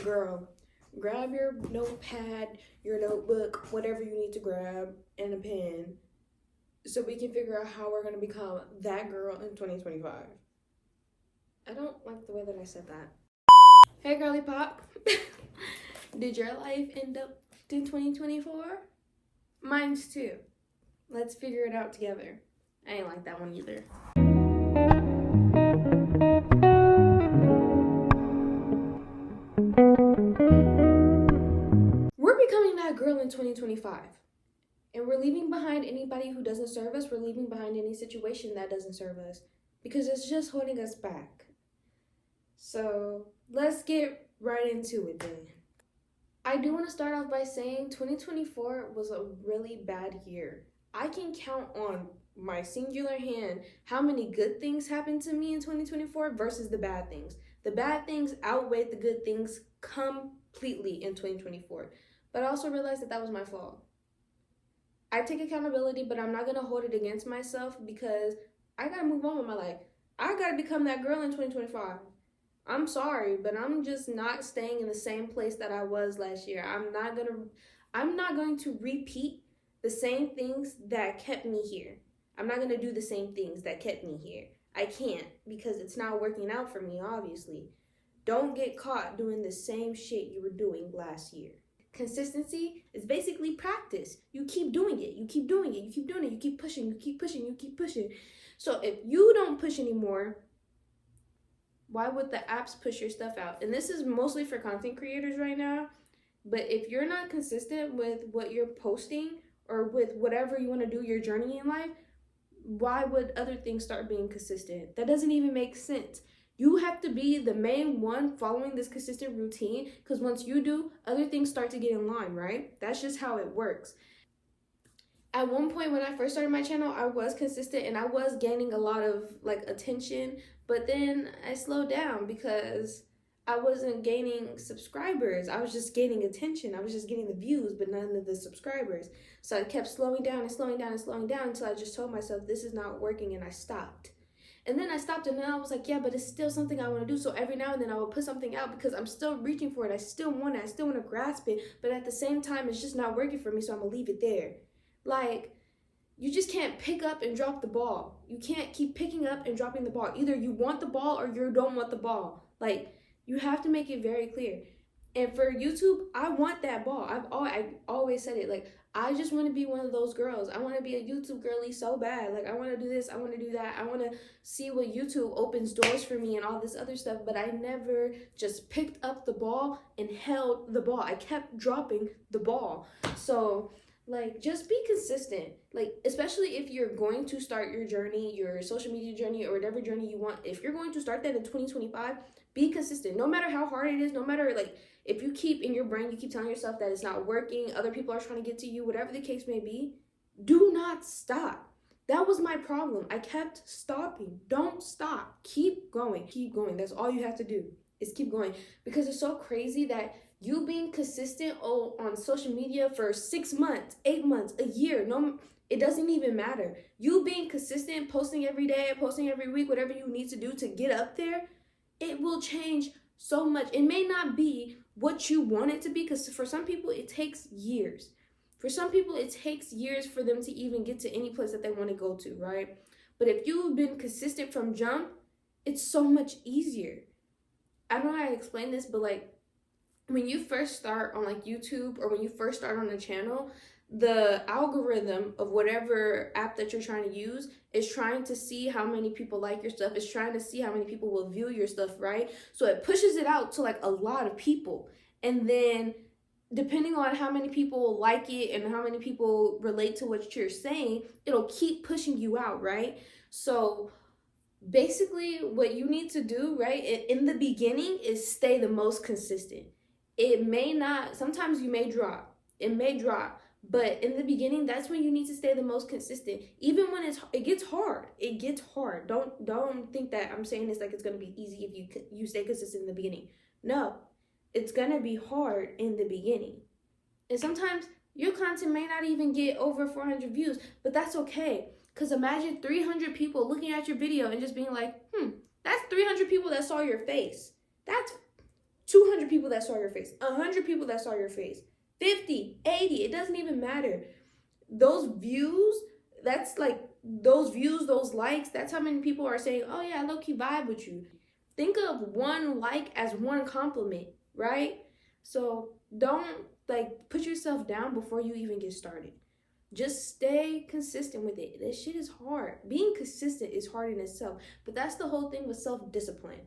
Girl, grab your notepad, your notebook, whatever you need to grab, and a pen so we can figure out how we're going to become that girl in 2025. I don't like the way that I said that. Hey, girly pop. Did your life end up in 2024? Mine's too. Let's figure it out together. I ain't like that one either. We're becoming that girl in 2025. And we're leaving behind anybody who doesn't serve us. We're leaving behind any situation that doesn't serve us because it's just holding us back. So let's get right into it then. I do want to start off by saying 2024 was a really bad year. I can count on my singular hand how many good things happened to me in 2024 versus the bad things. The bad things outweighed the good things completely in 2024. But I also realized that that was my fault. I take accountability, but I'm not going to hold it against myself because I got to move on with my life. I got to become that girl in 2025. I'm sorry, but I'm just not staying in the same place that I was last year. I'm not going to repeat the same things that kept me here. I'm not going to do the same things that kept me here. I can't because it's not working out for me, obviously. Don't get caught doing the same shit you were doing last year. Consistency is basically practice. You keep doing it. You keep doing it. You keep doing it. You keep pushing. You keep pushing. You keep pushing. So if you don't push anymore, why would the apps push your stuff out? And this is mostly for content creators right now. But if you're not consistent with what you're posting or with whatever you want to do, your journey in life, why would other things start being consistent? That doesn't even make sense. You have to be the main one following this consistent routine because once you do, other things start to get in line, right? That's just how it works. At one point when I first started my channel, I was consistent and I was gaining a lot of attention, but then I slowed down because I wasn't gaining subscribers. I was just gaining attention. I was just getting the views, but none of the subscribers. So I kept slowing down and slowing down and slowing down until I just told myself this is not working and I stopped. And then I stopped and then I was like, yeah, but it's still something I want to do. So every now and then I will put something out because I'm still reaching for it. I still want it. I still want to grasp it. But at the same time, it's just not working for me. So I'm going to leave it there. Like, you just can't pick up and drop the ball. You can't keep picking up and dropping the ball. Either you want the ball or you don't want the ball. Like, you have to make it very clear. And for YouTube, I want that ball. I've always said it. Like, I just want to be one of those girls. I want to be a YouTube girly so bad. Like, I want to do this. I want to do that. I want to see what YouTube opens doors for me and all this other stuff. But I never just picked up the ball and held the ball. I kept dropping the ball. So, like, just be consistent. Like, especially if you're going to start your journey, your social media journey, or whatever journey you want. If you're going to start that in 2025, be consistent. No matter how hard it is, no matter, like, if you keep in your brain, you keep telling yourself that it's not working, other people are trying to get to you, whatever the case may be, do not stop. That was my problem. I kept stopping. Don't stop. Keep going. Keep going. That's all you have to do is keep going. Because it's so crazy that you being consistent on social media for 6 months, 8 months, a year, no, it doesn't even matter. You being consistent, posting every day, posting every week, whatever you need to do to get up there, it will change so much. It may not be what you want it to be because for some people, it takes years. For some people, it takes years for them to even get to any place that they want to go to, right? But if you've been consistent from jump, it's so much easier. I don't know how to explain this, but like, when you first start on like YouTube or when you first start on a channel, the algorithm of whatever app that you're trying to use is trying to see how many people like your stuff. It's trying to see how many people will view your stuff, right? So it pushes it out to like a lot of people. And then depending on how many people like it and how many people relate to what you're saying, it'll keep pushing you out, right? So basically what you need to do, right, in the beginning is stay the most consistent. It may not, sometimes you may drop. It may drop. But in the beginning, that's when you need to stay the most consistent. Even when it gets hard. It gets hard. Don't think that I'm saying this like it's going to be easy if you stay consistent in the beginning. No. It's going to be hard in the beginning. And sometimes your content may not even get over 400 views, but that's okay. Because imagine 300 people looking at your video and just being like, that's 300 people that saw your face. That's 200 people that saw your face, 100 people that saw your face, 50, 80, it doesn't even matter. Those views, that's like those views, those likes, that's how many people are saying, oh yeah, I low-key vibe with you. Think of one like as one compliment, right? So don't like put yourself down before you even get started. Just stay consistent with it. This shit is hard. Being consistent is hard in itself, but that's the whole thing with self-discipline,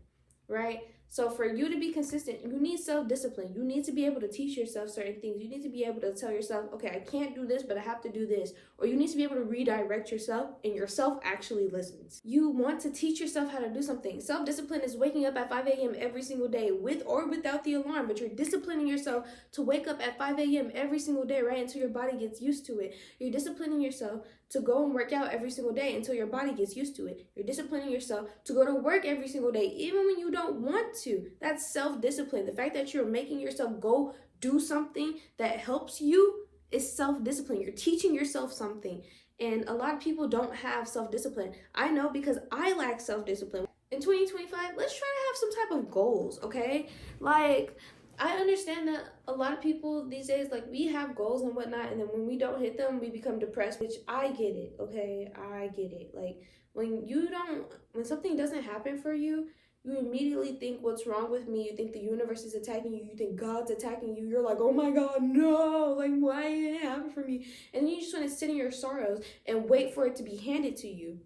right? So for you to be consistent, you need self-discipline. You need to be able to teach yourself certain things. You need to be able to tell yourself, okay, I can't do this, but I have to do this. Or you need to be able to redirect yourself, and yourself actually listens. You want to teach yourself how to do something. Self-discipline is waking up at 5 a.m. every single day, with or without the alarm, but you're disciplining yourself to wake up at 5 a.m. every single day, right? Until your body gets used to it. You're disciplining yourself to go and work out every single day until your body gets used to it. You're disciplining yourself to go to work every single day, even when you don't want to. That's self-discipline. The fact that you're making yourself go do something that helps you is self-discipline. You're teaching yourself something. And a lot of people don't have self-discipline. I know because I lack self-discipline. In 2025, let's try to have some type of goals, okay? Like, I understand that a lot of people these days, like, we have goals and whatnot, and then when we don't hit them, we become depressed, which I get it, okay? I get it. Like, when something doesn't happen for you, you immediately think, what's wrong with me? You think the universe is attacking you. You think God's attacking you. You're like, oh my God, no. Like, why didn't it happen for me? And then you just want to sit in your sorrows and wait for it to be handed to you.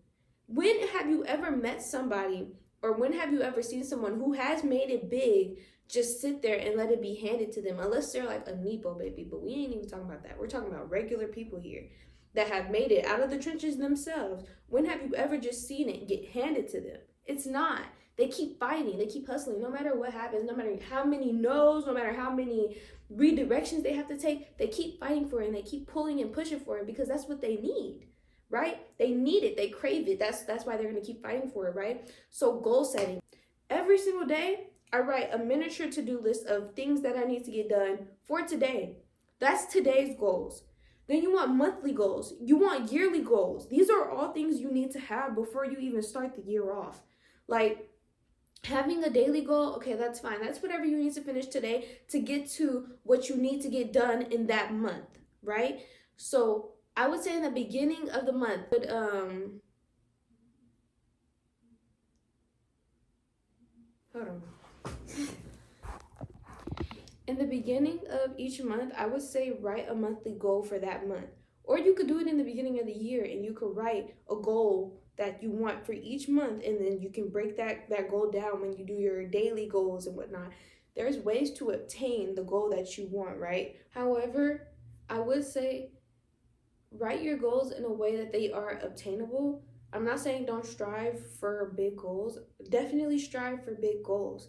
When have you ever met somebody, or when have you ever seen someone who has made it big just sit there and let it be handed to them? Unless they're like a Nepo baby, but we ain't even talking about that. We're talking about regular people here that have made it out of the trenches themselves. When have you ever just seen it get handed to them? It's not. They keep fighting, they keep hustling, no matter what happens, no matter how many no's, no matter how many redirections they have to take, they keep fighting for it, and they keep pulling and pushing for it, because that's what they need, right? They need it, they crave it. That's why they're gonna keep fighting for it, right? So goal setting. Every single day, I write a miniature to-do list of things that I need to get done for today. That's today's goals. Then you want monthly goals. You want yearly goals. These are all things you need to have before you even start the year off. Like, having a daily goal, okay, that's fine. That's whatever you need to finish today to get to what you need to get done in that month, right? So I would say in the beginning of the month, but hold on. In the beginning of each month, I would say write a monthly goal for that month. Or you could do it in the beginning of the year, and you could write a goal that you want for each month, and then you can break that goal down when you do your daily goals and whatnot. There's ways to obtain the goal that you want, right? However, I would say write your goals in a way that they are obtainable. I'm not saying don't strive for big goals. Definitely strive for big goals,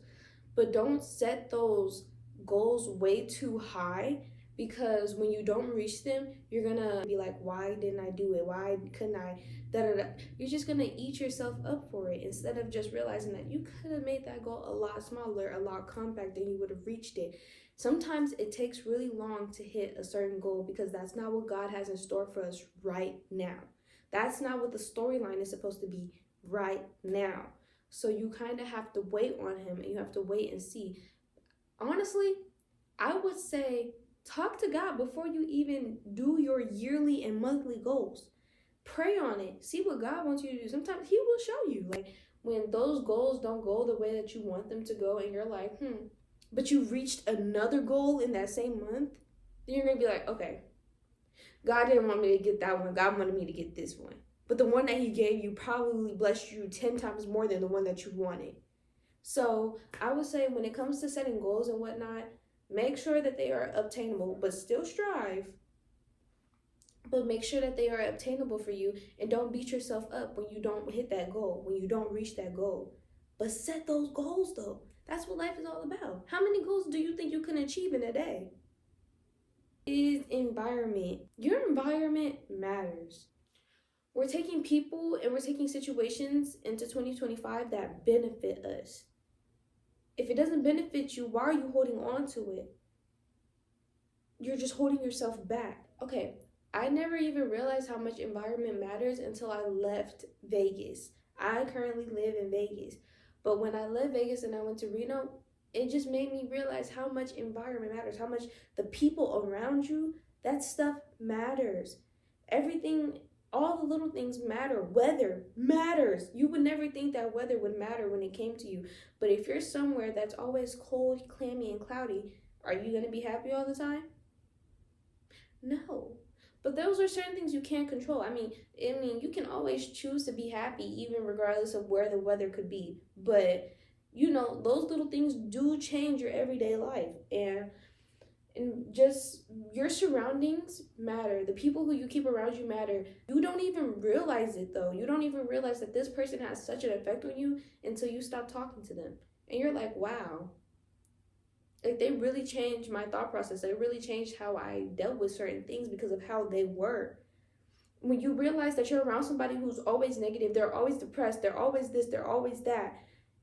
but don't set those goals way too high, because when you don't reach them, you're gonna be like, why didn't I do it? Why couldn't I? You're just gonna eat yourself up for it, instead of just realizing that you could have made that goal a lot smaller, a lot compact, and you would have reached it. Sometimes it takes really long to hit a certain goal, because that's not what God has in store for us right now. That's not what the storyline is supposed to be right now. So you kind of have to wait on him, and you have to wait and see. Honestly, I would say talk to God before you even do your yearly and monthly goals. Pray on it. See what God wants you to do. Sometimes he will show you. Like, when those goals don't go the way that you want them to go, and you're like, but you reached another goal in that same month, then you're going to be like, okay, God didn't want me to get that one. God wanted me to get this one. But the one that he gave you probably blessed you 10 times more than the one that you wanted. So I would say when it comes to setting goals and whatnot, make sure that they are obtainable, but still strive. But make sure that they are obtainable for you, and don't beat yourself up when you don't hit that goal, when you don't reach that goal. But set those goals, though. That's what life is all about. How many goals do you think you can achieve in a day? Is environment. Your environment matters. We're taking people and we're taking situations into 2025 that benefit us. If it doesn't benefit you, why are you holding on to it? You're just holding yourself back. Okay, I never even realized how much environment matters until I left Vegas. I currently live in Vegas. But when I left Vegas and I went to Reno, it just made me realize how much environment matters, how much the people around you, that stuff matters. Everything, all the little things matter. Weather matters. You would never think that weather would matter when it came to you. But if you're somewhere that's always cold, clammy, and cloudy, are you going to be happy all the time? No. But those are certain things you can't control. You can always choose to be happy even regardless of where the weather could be. But those little things do change your everyday life, and just your surroundings matter. The people who you keep around you matter. You don't even realize it though. You don't even realize that this person has such an effect on you until you stop talking to them. And you're like, wow. Like, they really changed my thought process. They really changed how I dealt with certain things because of how they were. When you realize that you're around somebody who's always negative, they're always depressed, they're always this, they're always that,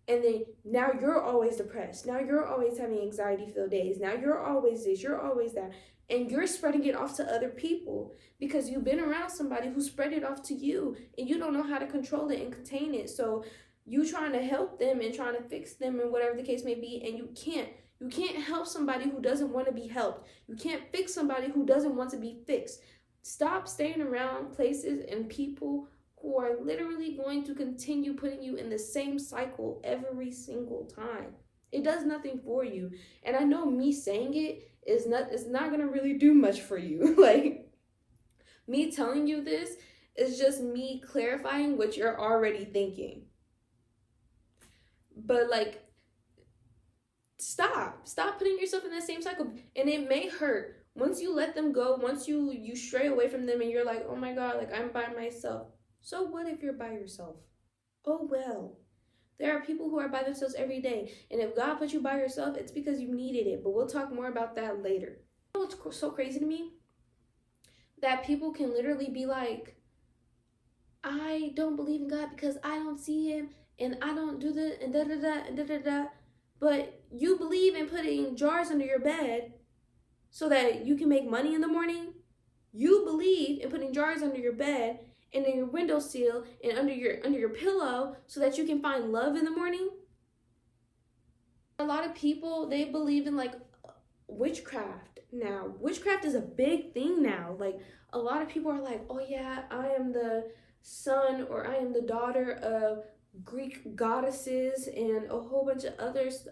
and then now you're always depressed, now you're always having anxiety filled days, now you're always this, you're always that, and you're spreading it off to other people because you've been around somebody who spread it off to you, and you don't know how to control it and contain it. So you trying to help them and trying to fix them and whatever the case may be, and you can't. You can't help somebody who doesn't want to be helped. You can't fix somebody who doesn't want to be fixed. Stop staying around places and people who are literally going to continue putting you in the same cycle every single time. It does nothing for you. And I know me saying it's not going to really do much for you. Like, me telling you this is just me clarifying what you're already thinking. But like, stop putting yourself in that same cycle. And it may hurt once you let them go, once you stray away from them and you're like, oh my god, like, I'm by myself. So what if you're by yourself? Oh well, there are people who are by themselves every day, and if God put you by yourself, it's because you needed it. But we'll talk more about that later. You know what's so crazy to me? That people can literally be like, I don't believe in God because I don't see him, and I don't do the and da da da and da da da. But you believe in putting jars under your bed so that you can make money in the morning? You believe in putting jars under your bed and in your windowsill and under your pillow so that you can find love in the morning? A lot of people, they believe in like witchcraft now. Witchcraft is a big thing now. Like, a lot of people are like, oh yeah, I am the son or I am the daughter of Greek goddesses and a whole bunch of others.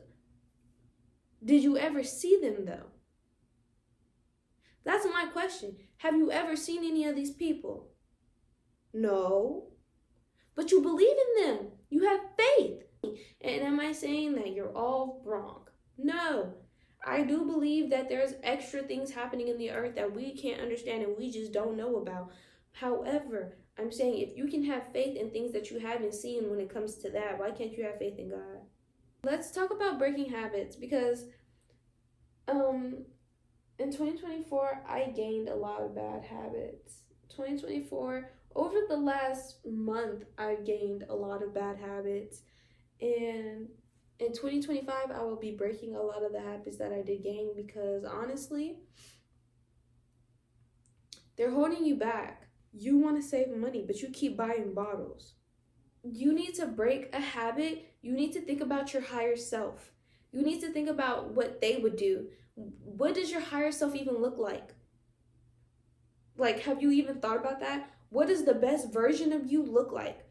Did you ever see them though? That's my question. Have you ever seen any of these people? No. But you believe in them. You have faith. And am I saying that you're all wrong? No. I do believe that there's extra things happening in the earth that we can't understand and we just don't know about. However, I'm saying if you can have faith in things that you haven't seen when it comes to that, why can't you have faith in God? Let's talk about breaking habits, because in 2024, I gained a lot of bad habits. 2024, over the last month, I've gained a lot of bad habits. And in 2025, I will be breaking a lot of the habits that I did gain, because honestly, they're holding you back. You want to save money, but you keep buying bottles. You need to break a habit. You need to think about your higher self. You need to think about what they would do. What does your higher self even look like? Like, have you even thought about that? What does the best version of you look like?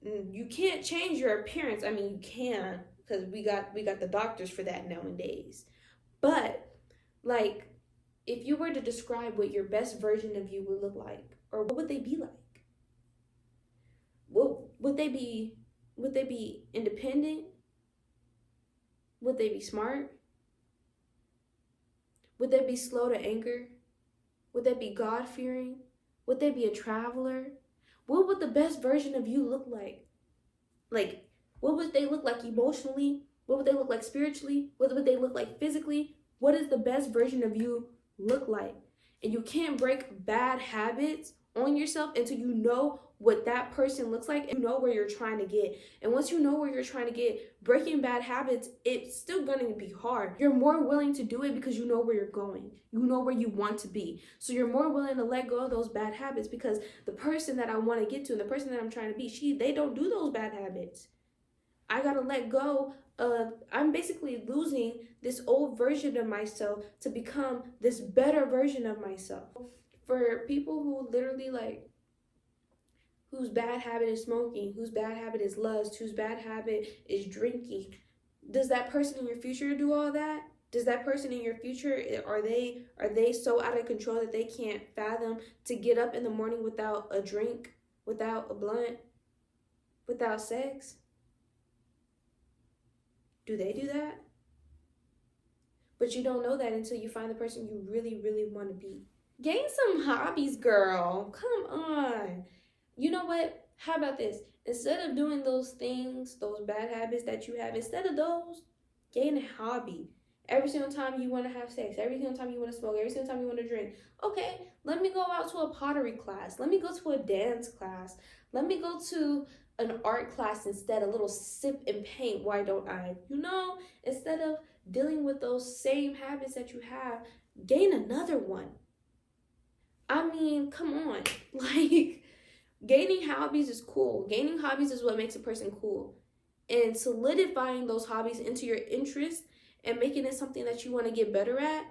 You can't change your appearance. I mean, you can, because we got the doctors for that nowadays. But like, if you were to describe what your best version of you would look like, or what would they be like? Would they be independent? Would they be smart? Would they be slow to anger? Would they be God-fearing? Would they be a traveler? What would the best version of you look like? Like, what would they look like emotionally? What would they look like spiritually? What would they look like physically? What does the best version of you look like? And you can't break bad habits on yourself until you know what that person looks like and you know where you're trying to get. And once you know where you're trying to get, breaking bad habits, it's still going to be hard. You're more willing to do it because you know where you're going. You know where you want to be. So you're more willing to let go of those bad habits, because the person that I want to get to and the person that I'm trying to be, they don't do those bad habits. I got to let go I'm basically losing this old version of myself to become this better version of myself. For people who literally like, whose bad habit is smoking, whose bad habit is lust, whose bad habit is drinking, does that person in your future do all that? Does that person in your future, are they so out of control that they can't fathom to get up in the morning without a drink, without a blunt, without sex? Do they do that? But you don't know that until you find the person you really, really want to be. Gain some hobbies, girl. Come on. You know what? How about this? Instead of doing those things, those bad habits that you have, instead of those, gain a hobby. Every single time you want to have sex, every single time you want to smoke, every single time you want to drink. Okay, let me go out to a pottery class. Let me go to a dance class. Let me go to an art class instead, a little sip and paint. Why don't I? Instead of dealing with those same habits that you have, gain another one. I mean, come on. Like, gaining hobbies is cool. Gaining hobbies is what makes a person cool. And solidifying those hobbies into your interest and making it something that you want to get better at,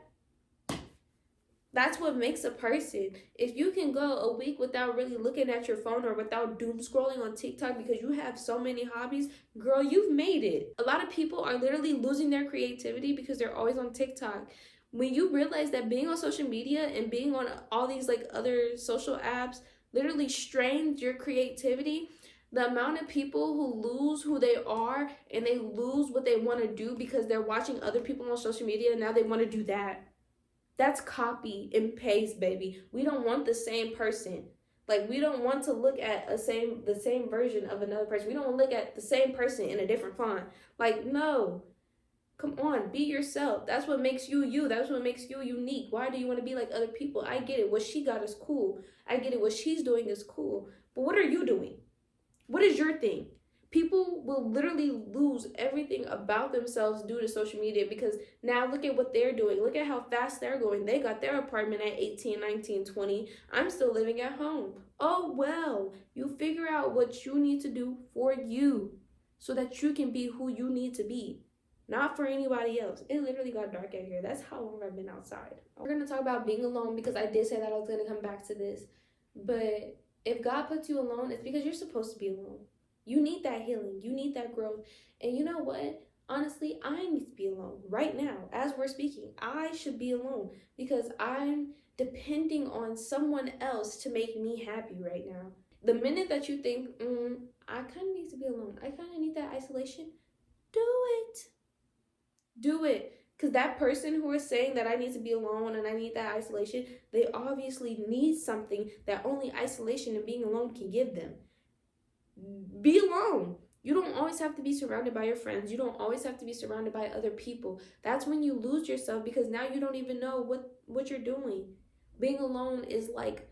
that's what makes a person. If you can go a week without really looking at your phone or without doom scrolling on TikTok because you have so many hobbies, girl, you've made it. A lot of people are literally losing their creativity because they're always on TikTok. When you realize that being on social media and being on all these like other social apps literally strains your creativity, the amount of people who lose who they are and they lose what they want to do because they're watching other people on social media and now they want to do that. That's copy and paste, baby. We don't want the same person. Like, we don't want to look at the same version of another person. We don't want to look at the same person in a different font. Like, no. Come on, be yourself. That's what makes you you. That's what makes you unique. Why do you want to be like other people? I get it. What she got is cool. I get it. What she's doing is cool. But what are you doing? What is your thing? People will literally lose everything about themselves due to social media because now look at what they're doing. Look at how fast they're going. They got their apartment at 18, 19, 20. I'm still living at home. Oh, well, you figure out what you need to do for you so that you can be who you need to be, not for anybody else. It literally got dark out here. That's how long I've been outside. We're going to talk about being alone because I did say that I was going to come back to this. But if God puts you alone, it's because you're supposed to be alone. You need that healing. You need that growth. And you know what? Honestly, I need to be alone right now. As we're speaking, I should be alone because I'm depending on someone else to make me happy right now. The minute that you think, I kind of need to be alone, I kind of need that isolation, do it. Do it. Because that person who is saying that I need to be alone and I need that isolation, they obviously need something that only isolation and being alone can give them. Be alone. You don't always have to be surrounded by your friends. You don't always have to be surrounded by other people. That's when you lose yourself because now you don't even know what you're doing. Being alone is like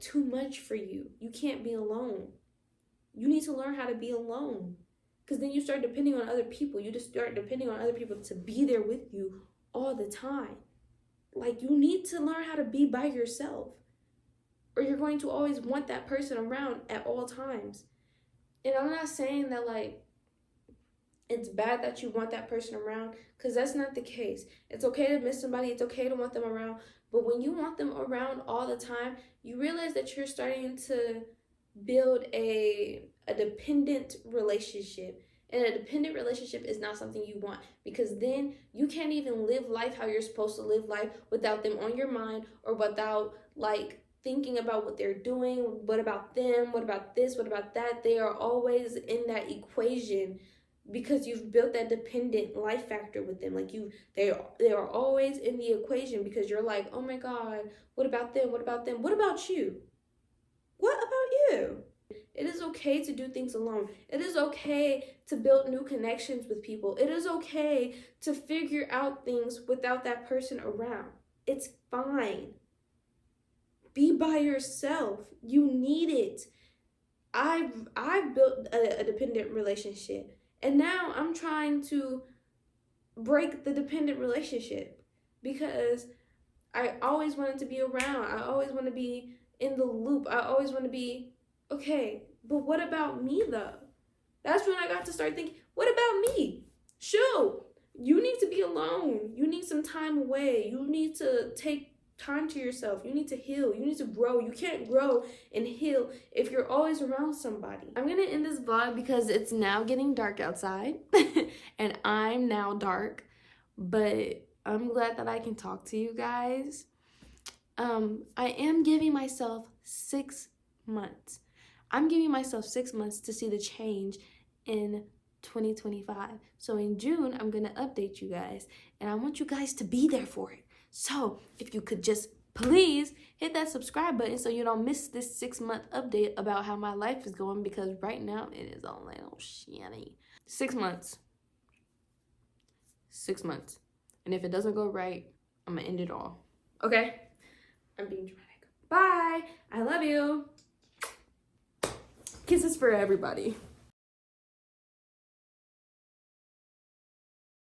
too much for you. You can't be alone. You need to learn how to be alone. Because then you start depending on other people. You just start depending on other people to be there with you all the time. Like, you need to learn how to be by yourself, or you're going to always want that person around at all times. And I'm not saying that, like, it's bad that you want that person around, because that's not the case. It's okay to miss somebody. It's okay to want them around. But when you want them around all the time, you realize that you're starting to build a dependent relationship. And a dependent relationship is not something you want, because then you can't even live life how you're supposed to live life without them on your mind, or without, like, thinking about what they're doing. What about them? What about this? What about that? They are always in that equation because you've built that dependent life factor with them. Like, they are always in the equation because you're like, oh my God, what about them? What about them? What about you? What about you? It is okay to do things alone. It is okay to build new connections with people. It is okay to figure out things without that person around. It's fine. Be by yourself. You need it. I've built a dependent relationship, and now I'm trying to break the dependent relationship because I always wanted to be around. I always want to be in the loop. I always want to be okay. But what about me though? That's when I got to start thinking, What about me? Shoot, you need to be alone. You need some time away. You need to take time to yourself. You need to heal. You need to grow. You can't grow and heal if you're always around somebody. I'm gonna end this vlog because it's now getting dark outside and I'm now dark, but I'm glad that I can talk to you guys. I am giving myself 6 months. I'm giving myself 6 months to see the change in 2025. So in June, I'm gonna update you guys, and I want you guys to be there for it. So if you could just please hit that subscribe button so you don't miss this 6-month update about how my life is going, because right now it is a little shitty. 6 months. 6 months. And if it doesn't go right, I'm gonna end it all. Okay? I'm being dramatic. Bye. I love you. Kisses for everybody.